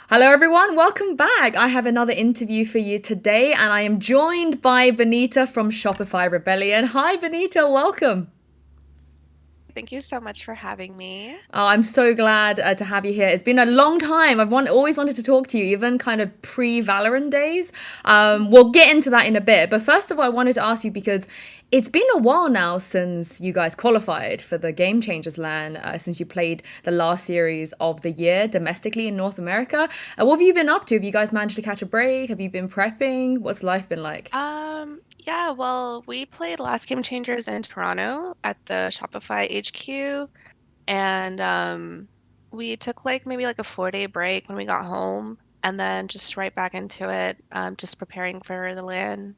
Hello, everyone. Welcome back. I have another interview for you today, and I am joined by bENITA from Shopify Rebellion. Hi, bENITA. Welcome. Thank you so much for having me. Oh, I'm so glad to have you here. It's been a long time. Always wanted to talk to you, even kind of pre-Valorant days. We'll get into that in a bit. But first of all, I wanted to ask you because it's been a while now since you guys qualified for the Game Changers LAN, since you played the last series of the year domestically in North America. What have you been up to? Have you guys managed to catch a break? Have you been prepping? What's life been like? Yeah, well, we played Last Game Changers in Toronto at the Shopify HQ, and we took like maybe like a 4-day break when we got home, and then just right back into it, just preparing for the LAN.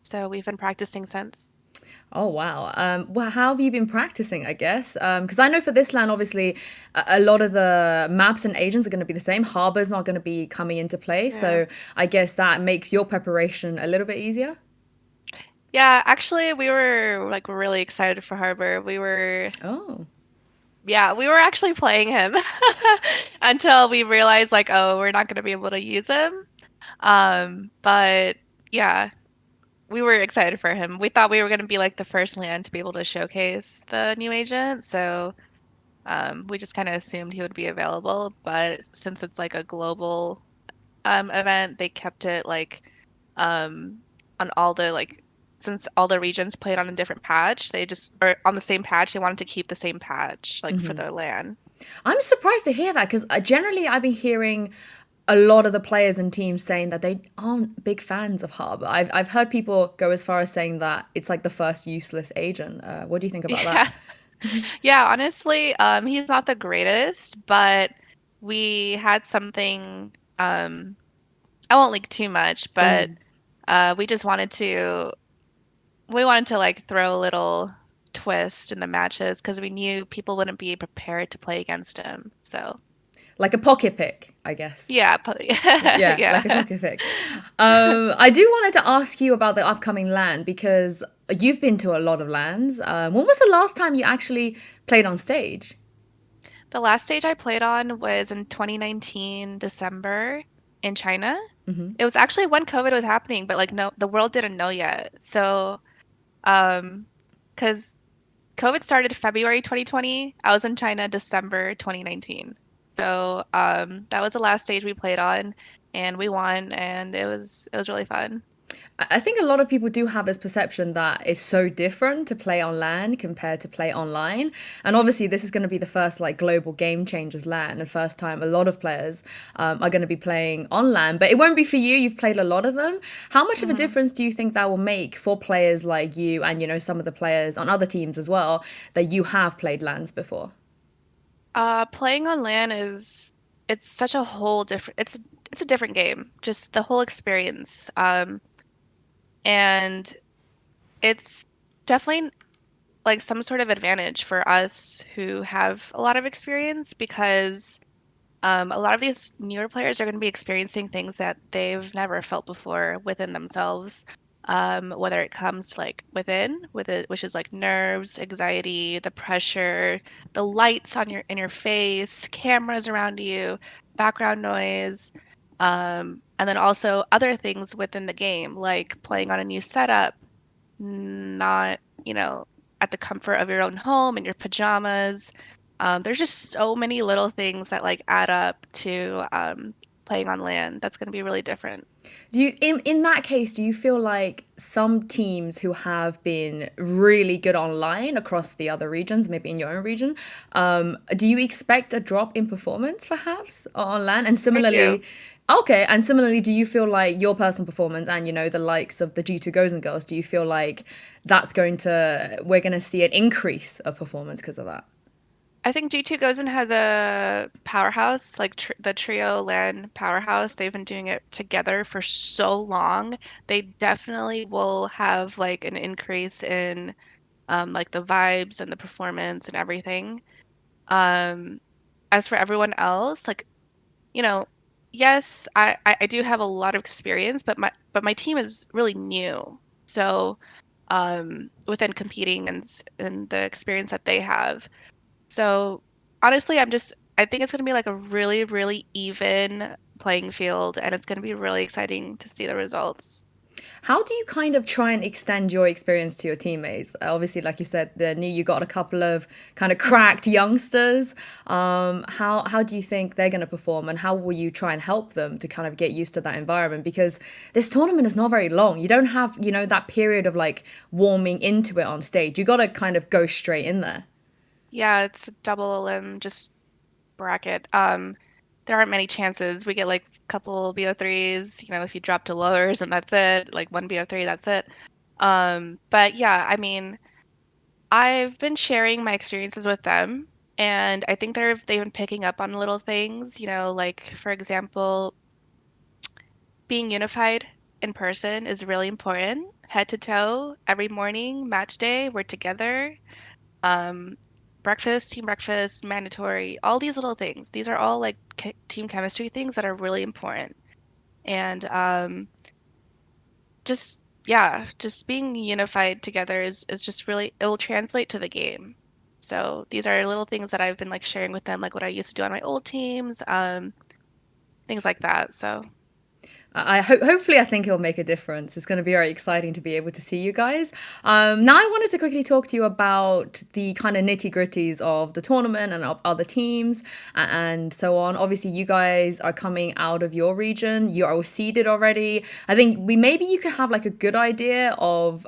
So we've been practicing since. Oh wow. Well, how have you been practicing? I guess because I know for this land, obviously, a lot of the maps and agents are going to be the same. Harbor's not going to be coming into play, Yeah. so I guess that makes your preparation a little bit easier. Yeah, actually, we were like really excited for Harbor. Oh. Yeah, we were actually playing him until we realized like, oh, we're not going to be able to use him. But yeah, we were excited for him. We thought we were going to be like the first land to be able to showcase the new agent, so we just kind of assumed he would be available. But since it's like a global event, they kept it like um, on all the like since all the regions played on a different patch, they just or on the same patch, they wanted to keep the same patch like for the LAN. I'm surprised to hear that because generally I've been hearing a lot of the players and teams saying that they aren't big fans of Harbor. I've heard people go as far as saying that it's like the first useless agent. What do you think about that? Yeah. Yeah, honestly, he's not the greatest, but we had something I won't leak too much, but we just wanted to like throw a little twist in the matches because we knew people wouldn't be prepared to play against him. So Like a pocket pick, I guess. yeah, Yeah, like a yeah. pocket pick. I do wanted to ask you about the upcoming LAN because you've been to a lot of LANs. When was the last time you actually played on stage? The last stage I played on was in 2019 December in China. It was actually when COVID was happening, but like no, the world didn't know yet. So um, because COVID started February 2020. I was in China December 2019. So that was the last stage we played on, and we won, and it was really fun. I think a lot of people do have this perception that it's so different to play on LAN compared to play online. And obviously, this is going to be the first like global game changers LAN, the first time a lot of players are going to be playing on LAN. But it won't be for you. You've played a lot of them. How much of a hmm difference do you think that will make for players like you and some of the players on other teams as well that you have played LANs before? Playing on LAN it's such a whole different it's a different game. Just the whole experience. And it's definitely like some sort of advantage for us who have a lot of experience because a lot of these newer players are going to be experiencing things that they've never felt before within themselves. Whether it comes to, like within with it, which is like nerves, anxiety, the pressure, the lights on your in your face, cameras around you, background noise, and then also other things within the game, like playing on a new setup, not, at the comfort of your own home in your pajamas. There's just so many little things that like add up to playing on land. That's going to be really different. Do you in that case, do you feel like some teams who have been really good online across the other regions, maybe in your own region, do you expect a drop in performance perhaps on LAN? And I do. similarly, okay, and similarly, do you feel like your personal performance and the likes of the G2 Goes and Girls, do you feel like we're going to see an increase of performance because of that? I think G2 Gozen has a powerhouse, like the trio LAN powerhouse. They've been doing it together for so long. They definitely will have like an increase in like the vibes and the performance and everything. Um, as for everyone else, like, you know, yes, I do have a lot of experience, but my team is really new. So, within competing and the experience that they have. So, honestly, I think it's gonna be like a really, really even. playing field, and it's going to be really exciting to see the results. How do you kind of try and extend your experience to your teammates? Obviously, like you said, the new you got a couple of kind of cracked youngsters. How do you think they're going to perform, and how will you try and help them to kind of get used to that environment? Because this tournament is not very long. You don't have that period of like warming into it on stage. You got to kind of go straight in there. Yeah, it's a double limb just bracket. There aren't many chances. We get like a couple BO3s, if you drop to lowers and that's it, like one BO3, that's it. But yeah, I mean, I've been sharing my experiences with them, and I think they've been picking up on little things, like for example, being unified in person is really important. Head to toe, every morning, match day, we're together. Um, breakfast, team breakfast, mandatory, all these little things. These are all like team chemistry things that are really important. And just yeah, just being unified together is just really, it will translate to the game. So these are little things that I've been like sharing with them, like what I used to do on my old teams, things like that. So Hopefully, I think it'll make a difference. It's going to be very exciting to be able to see you guys. Now, I wanted to quickly talk to you about the kind of nitty gritties of the tournament and of other teams and so on. Obviously, you guys are coming out of your region. You are seeded already. I think maybe you could have like a good idea of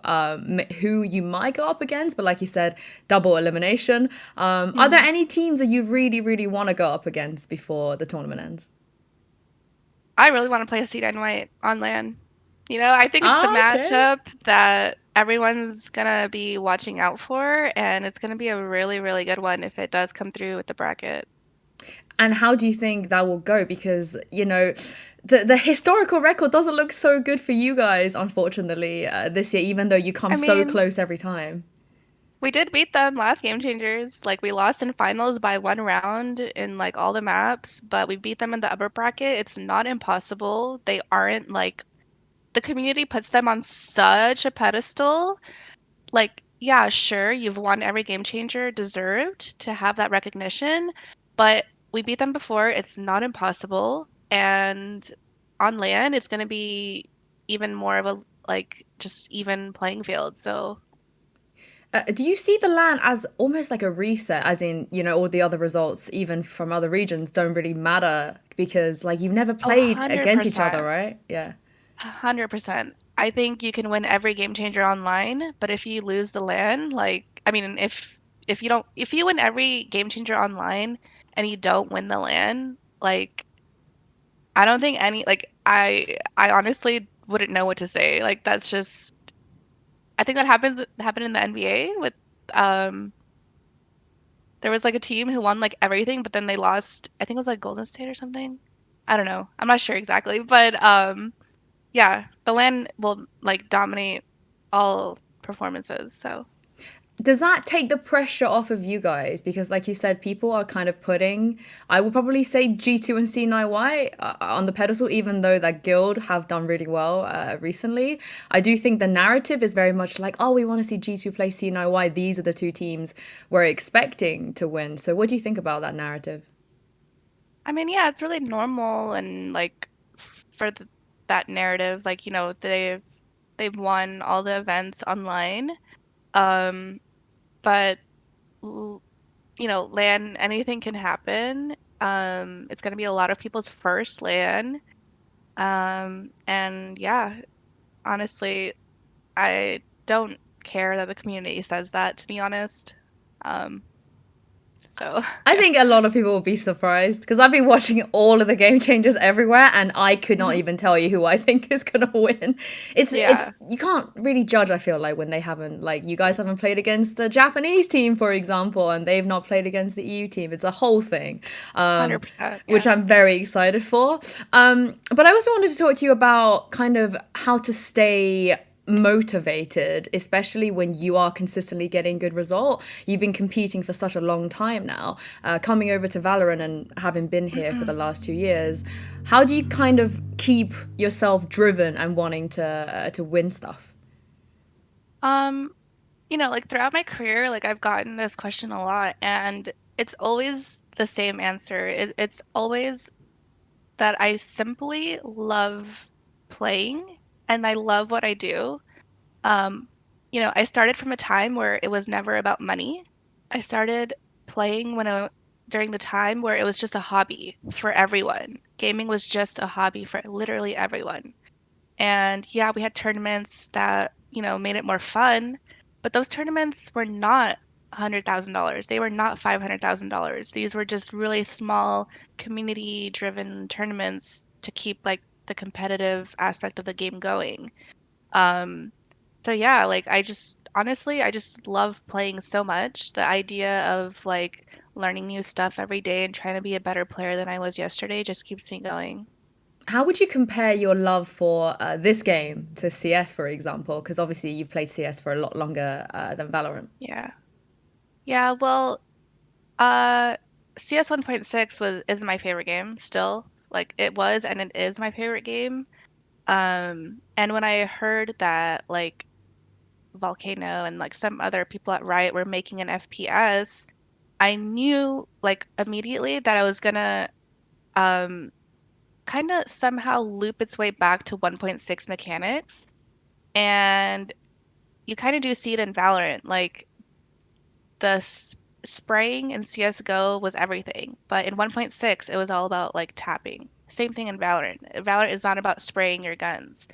who you might go up against. But like you said, double elimination. Are there mhm. any teams that you really, really want to go up against before the tournament ends? I really want to play a Seed and White on LAN. I think it's the Ah, okay. matchup that everyone's gonna be watching out for, and it's gonna be a really, really good one if it does come through with the bracket. And how do you think that will go? Because, the historical record doesn't look so good for you guys, unfortunately, this year, even though you come I so mean, close every time. we did beat them last Game Changers. Like we lost in finals by 1 round in like all the maps, but we beat them in the upper bracket. It's not impossible. They aren't like, the community puts them on such a pedestal. Like, yeah, sure, you've won every Game Changer, deserved to have that recognition, but we beat them before. It's not impossible. And on LAN, it's going to be even more of a like just even playing field. So, Do you see the LAN as almost like a reset, as in, all the other results, even from other regions, don't really matter because, like, you've never oh, played against each other, 100%. right? Yeah. 100%. I think you can win every Game Changer online, but if you lose the LAN, like, I mean, if you don't, if you win every Game Changer online and you don't win the LAN, like I don't think any like I honestly wouldn't know what to say. Like that's just, I think that happened in the NBA with um there was like a team who won like everything, but then they lost. I think it was like Golden State or something. I don't know. I'm not sure exactly, but yeah, the LAN will like dominate all performances. So Does that take the pressure off of you guys? Because, like you said, people are kind of putting, I would probably say G2 and C9Y on the pedestal, even though that guild have done really well recently. I do think the narrative is very much like, oh, we want to see G2 play C9Y. These are the two teams we're expecting to win. So, what do you think about that narrative? I mean, yeah, it's really normal and like for that narrative, like they've won all the events online. Um, but LAN, anything can happen. It's going to be a lot of people's first LAN. And yeah, honestly, I don't care that the community says that, to be honest. Um, so I yeah. think a lot of people will be surprised because I've been watching all of the game changers everywhere, and I could not Hmm. even tell you who I think is gonna win. It's Yeah, you can't really judge. I feel like when they haven't, like, you guys haven't played against the Japanese team, for example, and they've not played against the EU team. It's a whole thing, 100%. which Yeah. I'm very excited for. But I also wanted to talk to you about kind of how to stay motivated, especially when you are consistently getting good result. You've been competing for such a long time now, coming over to Valorant and having been here for the last 2 years. How do you kind of keep yourself driven and wanting to win stuff? Um, like throughout my career, like I've gotten this question a lot, and it's always the same answer. It's always that I simply love playing and I love what I do. Um, I started from a time where it was never about money. I started playing during the time where it was just a hobby for everyone. Gaming was just a hobby for literally everyone. And yeah, we had tournaments that, made it more fun, but those tournaments were not $100,000. They were not $500,000. These were just really small community-driven tournaments to keep like the competitive aspect of the game going. Um, so yeah, like I just honestly, I just love playing so much. The idea of like learning new stuff every day and trying to be a better player than I was yesterday just keeps me going. How would you compare your love for this game to CS, for example? Because obviously you've played CS for a lot longer than Valorant. Yeah. Yeah, well, uh CS 1.6 is my favorite game still. Like it was and it is my favorite game. And when I heard that like Volcano and like some other people at Riot were making an FPS, I knew like immediately that I was gonna um kind of somehow loop its way back to 1.6 mechanics. And you kind of do see it in Valorant. Like the spraying in CS:GO was everything, but in 1.6 it was all about like tapping. Same thing in Valorant. Valorant is not about spraying your guns.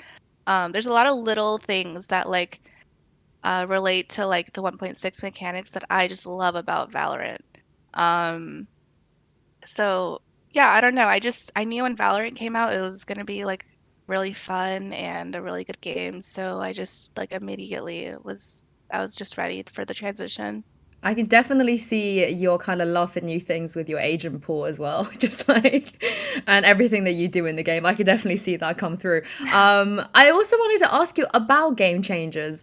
There's a lot of little things that like relate to like the 1.6 mechanics that I just love about Valorant. Um, So yeah, I don't know. I knew when Valorant came out it was gonna be like really fun and a really good game. So I just like immediately I was just ready for the transition. I can definitely see your kind of love for new things with your agent pool as well, just like and everything that you do in the game. I could definitely see that come through. I also wanted to ask you about game changers.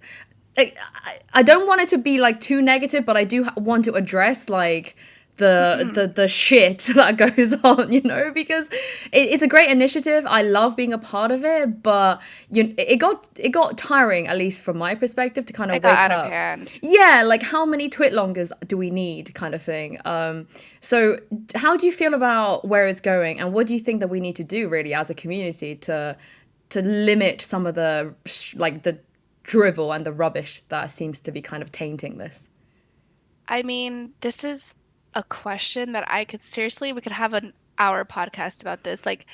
I don't want it to be like too negative, but I do want to address like the shit that goes on, because it's a great initiative. I love being a part of it, but it got tiring, at least from my perspective, to kind It of got wake out of up. hand. Yeah, like how many twit longers do we need, kind of thing. So how do you feel about where it's going, and what do you think that we need to do really as a community to limit some of the like the drivel and the rubbish that seems to be kind of tainting this? I mean, this is a question that we could have an hour podcast about this. Like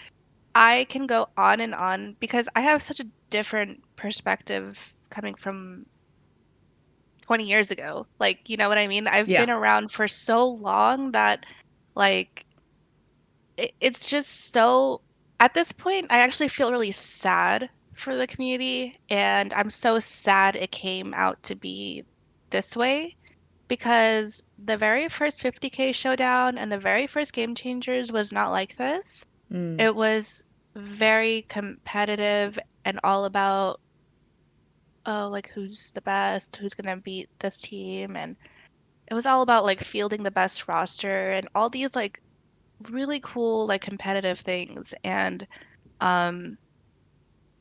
I can go on and on because I have such a different perspective coming from 20 years ago. Like, you know what I mean? I've Yeah. been around for so long that like it's just so at this point I actually feel really sad for the community and I'm so sad it came out to be this way because the very first 50K showdown and the very first Game Changers was not like this. Mm. It was very competitive and all about oh like who's the best, who's gonna beat this team and it was all about like fielding the best roster and all these like really cool like competitive things and um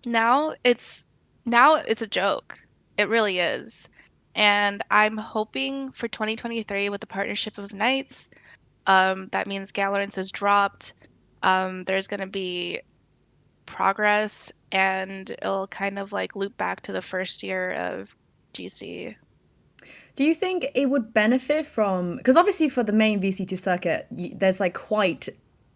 now it's now it's a joke. It really is. And I'm hoping for 2023 with the partnership of Knights, that means Galorance is dropped. There's gonna be progress and it'll kind of like loop back to the first year of GC. Do you think it would benefit from, because obviously for the main VC2 circuit, there's like quite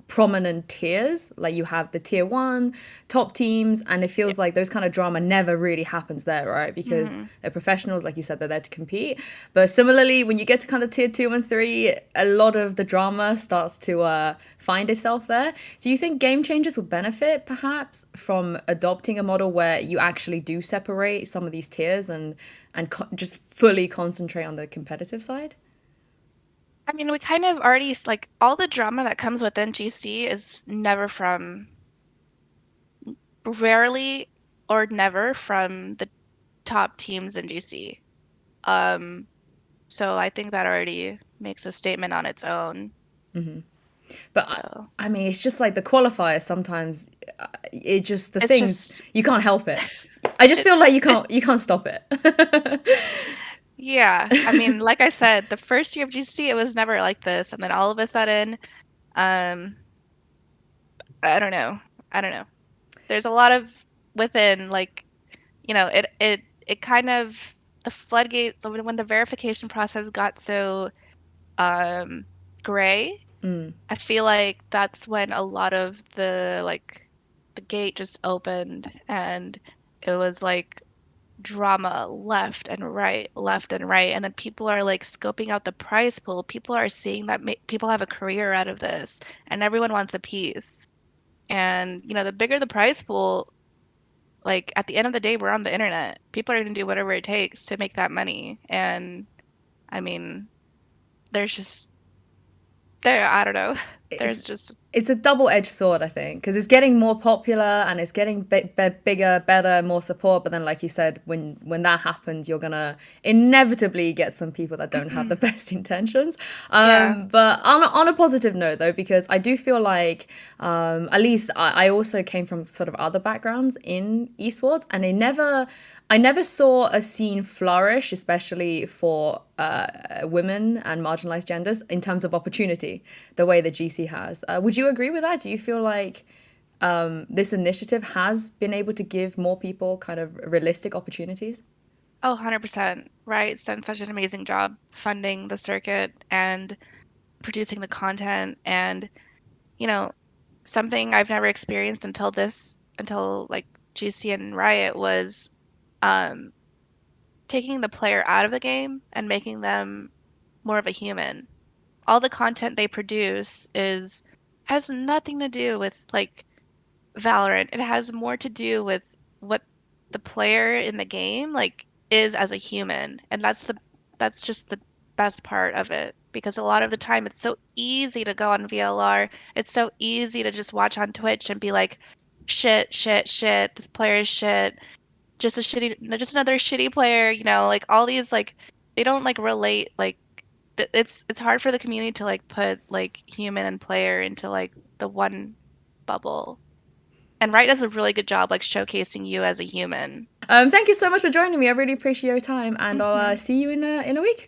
prominent tiers. Like you have the tier one top teams, and it Yeah. feels like those kind of drama never really happens there, right? Because Mhm. they're professionals, like you said, they're there to compete. But similarly, when you get to kind of tier two and three, a lot of the drama starts to find itself there. Do you think game changers will benefit perhaps from adopting a model where you actually do separate some of these tiers and just fully concentrate on the competitive side? I mean, we kind of already like all the drama that comes within GC is never from rarely or never from the top teams in GC. Um, so I think that already makes a statement on its own. But So I mean, it's just like the qualifiers sometimes. It just the it's things just you can't help it. I just it, feel like you it can't stop it. yeah. I mean, like I said, the first year of GC it was never like this, and then all of a sudden, um, I don't know. I don't know. There's a lot of within like, it kind of the floodgate when the verification process got so um gray, Mm. I feel like that's when a lot of the gate just opened and it was like drama left and right, and then people are like scoping out the prize pool. People are seeing that people have a career out of this, and everyone wants a piece. And the bigger the prize pool, like at the end of the day, we're on the internet. People are going to do whatever it takes to make that money. And I mean, there's just I don't know. It's There's just it's a double-edged sword, I think, because it's getting more popular and it's getting bigger, better, more support. But then, like you said, when that happens, you're gonna inevitably get some people that don't have the best intentions. yeah. But on a positive note, though, because I do feel like, at least I also came from sort of other backgrounds in esports, and I never saw a scene flourish, especially for women and marginalized genders, in terms of opportunity, the way that GC has. Would you agree with that? Do you feel like this initiative has been able to give more people kind of realistic opportunities? Oh, 100%. Right. It's done such an amazing job funding the circuit and producing the content and, you know, something I've never experienced until like GC and Riot was um taking the player out of the game and making them more of a human. All the content they produce is has nothing to do with like Valorant. It has more to do with what the player in the game like is as a human. And that's just the best part of it because a lot of the time it's so easy to go on VLR. It's so easy to just watch on Twitch and be like, shit, shit, shit, this player is shit. Just another shitty player, like all these like they don't like relate like it's hard for the community to like put like human and player into like the one bubble. And Wright does a really good job like showcasing you as a human. Thank you so much for joining me. I really appreciate your time, and I'll Hmm. see you in a week.